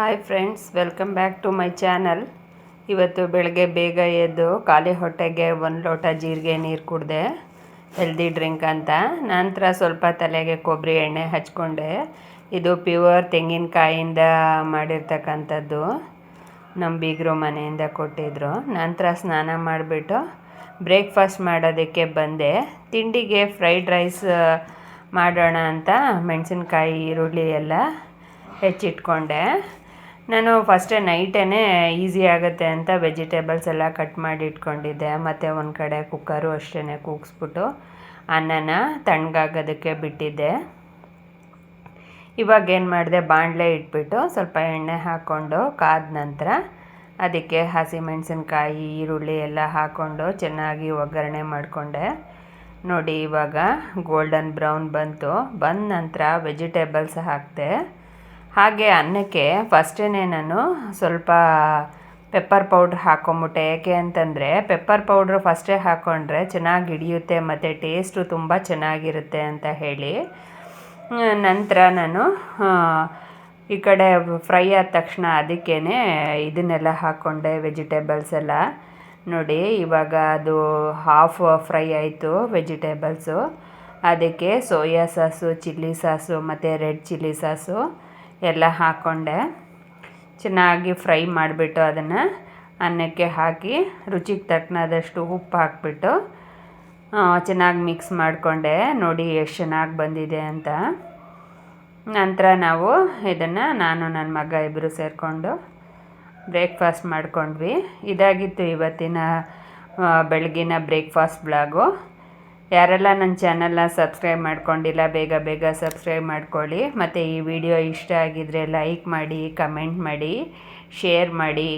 Hi friends, welcome back to my channel. ಇವತ್ತು ಬೆಳಗ್ಗೆ ಬೇಗ ಎದ್ದು ಖಾಲಿ ಹೊಟ್ಟೆಗೆ 1 ಲೋಟ ಜೀರಿಗೆ ನೀರು ಕುಡಿದೆ, ಹೆಲ್ದಿ ಡ್ರಿಂಕ್ ಅಂತ. ನಂತರ ಸ್ವಲ್ಪ ತಲೆಗೆ ಕೊಬ್ಬರಿ ಎಣ್ಣೆ ಹಚ್ಕೊಂಡೆ. ಇದು ಪ್ಯೂರ್ ತೆಂಗಿನಕಾಯಿಂದ ಮಾಡಿರ್ತಕ್ಕಂಥದ್ದು, ನಮ್ಮ ಬೀಗರು ಮನೆಯಿಂದ ಕೊಟ್ಟಿದ್ದರು. ನಂತರ ಸ್ನಾನ ಮಾಡಿಬಿಟ್ಟು ಬ್ರೇಕ್ಫಾಸ್ಟ್ ಮಾಡೋದಕ್ಕೆ ಬಂದೆ. ತಿಂಡಿಗೆ ಫ್ರೈಡ್ ರೈಸ್ ಮಾಡೋಣ ಅಂತ ಮೆಣಸಿನ್ಕಾಯಿ ಈರುಳ್ಳಿ ಎಲ್ಲ ಹೆಚ್ಚಿಟ್ಕೊಂಡೆ. ನಾನು ಫಸ್ಟೇ ನೈಟೇ ಈಸಿ ಆಗುತ್ತೆ ಅಂತ ವೆಜಿಟೇಬಲ್ಸ್ ಎಲ್ಲ ಕಟ್ ಮಾಡಿ ಇಟ್ಕೊಂಡಿದ್ದೆ. ಮತ್ತು ಒಂದು ಕಡೆ ಕುಕ್ಕರು ಅಷ್ಟೇ ಕೂಗಿಸ್ಬಿಟ್ಟು ಅನ್ನನ ತಣ್ಣಗಾಗೋದಕ್ಕೆ ಬಿಟ್ಟಿದ್ದೆ. ಇವಾಗ ಏನು ಮಾಡಿದೆ, ಬಾಣಲೆ ಇಟ್ಬಿಟ್ಟು ಸ್ವಲ್ಪ ಎಣ್ಣೆ ಹಾಕ್ಕೊಂಡು ಕಾದ ನಂತರ ಅದಕ್ಕೆ ಹಸಿಮೆಣಸಿನ್ಕಾಯಿ ಈರುಳ್ಳಿ ಎಲ್ಲ ಹಾಕ್ಕೊಂಡು ಚೆನ್ನಾಗಿ ಒಗ್ಗರಣೆ ಮಾಡಿಕೊಂಡೆ. ನೋಡಿ, ಇವಾಗ ಗೋಲ್ಡನ್ ಬ್ರೌನ್ ಬಂದ ನಂತರ ವೆಜಿಟೇಬಲ್ಸ್ ಹಾಕಿದೆ. ಹಾಗೆ ಅನ್ನಕ್ಕೆ ಫಸ್ಟೇ ನಾನು ಸ್ವಲ್ಪ ಪೆಪ್ಪರ್ ಪೌಡ್ರ್ ಹಾಕ್ಕೊಂಬಿಟ್ಟೆ. ಏಕೆ ಅಂತಂದರೆ ಪೆಪ್ಪರ್ ಪೌಡ್ರು ಫಸ್ಟೇ ಹಾಕ್ಕೊಂಡ್ರೆ ಚೆನ್ನಾಗಿ ಹಿಡಿಯುತ್ತೆ ಮತ್ತು ಟೇಸ್ಟು ತುಂಬ ಚೆನ್ನಾಗಿರುತ್ತೆ ಅಂತ ಹೇಳಿ. ನಂತರ ನಾನು ಈ ಕಡೆ ಫ್ರೈ ಆದ ತಕ್ಷಣ ಅದಕ್ಕೇ ಇದನ್ನೆಲ್ಲ ಹಾಕ್ಕೊಂಡೆ, ವೆಜಿಟೇಬಲ್ಸ್ ಎಲ್ಲ. ನೋಡಿ, ಇವಾಗ ಅದು ಹಾಫ್ ಫ್ರೈ ಆಯಿತು ವೆಜಿಟೇಬಲ್ಸು. ಅದಕ್ಕೆ ಸೋಯಾ ಸಾಸು, ಚಿಲ್ಲಿ ಸಾಸು ಮತ್ತು ರೆಡ್ ಚಿಲ್ಲಿ ಸಾಸು ಎಲ್ಲ ಹಾಕ್ಕೊಂಡೆ. ಚೆನ್ನಾಗಿ ಫ್ರೈ ಮಾಡಿಬಿಟ್ಟು ಅದನ್ನು ಅನ್ನಕ್ಕೆ ಹಾಕಿ ರುಚಿಗೆ ತಕ್ಕನಾದಷ್ಟು ಉಪ್ಪು ಹಾಕ್ಬಿಟ್ಟು ಚೆನ್ನಾಗಿ ಮಿಕ್ಸ್ ಮಾಡಿಕೊಂಡೆ. ನೋಡಿ ಎಷ್ಟು ಚೆನ್ನಾಗಿ ಬಂದಿದೆ ಅಂತ. ನಂತರ ನಾವು ಇದನ್ನು ನಾನು ನನ್ನ ಮಗ ಇಬ್ಬರು ಸೇರಿಕೊಂಡು ಬ್ರೇಕ್ಫಾಸ್ಟ್ ಮಾಡ್ಕೊಂಡ್ವಿ. ಇದಾಗಿತ್ತು ಇವತ್ತಿನ ಬೆಳಗಿನ ಬ್ರೇಕ್ಫಾಸ್ಟ್ ಬ್ಲಾಗು. ಯಾರೆಲ್ಲ ನನ್ನ ಚಾನಲ್ನ ಸಬ್ಸ್ಕ್ರೈಬ್ ಮಾಡ್ಕೊಂಡಿಲ್ಲ, ಬೇಗ ಸಬ್ಸ್ಕ್ರೈಬ್ ಮಾಡ್ಕೊಳ್ಳಿ. ಮತ್ತು ಈ ವಿಡಿಯೋ ಇಷ್ಟ ಆಗಿದ್ದರೆ ಲೈಕ್ ಮಾಡಿ, ಕಮೆಂಟ್ ಮಾಡಿ, ಶೇರ್ ಮಾಡಿ.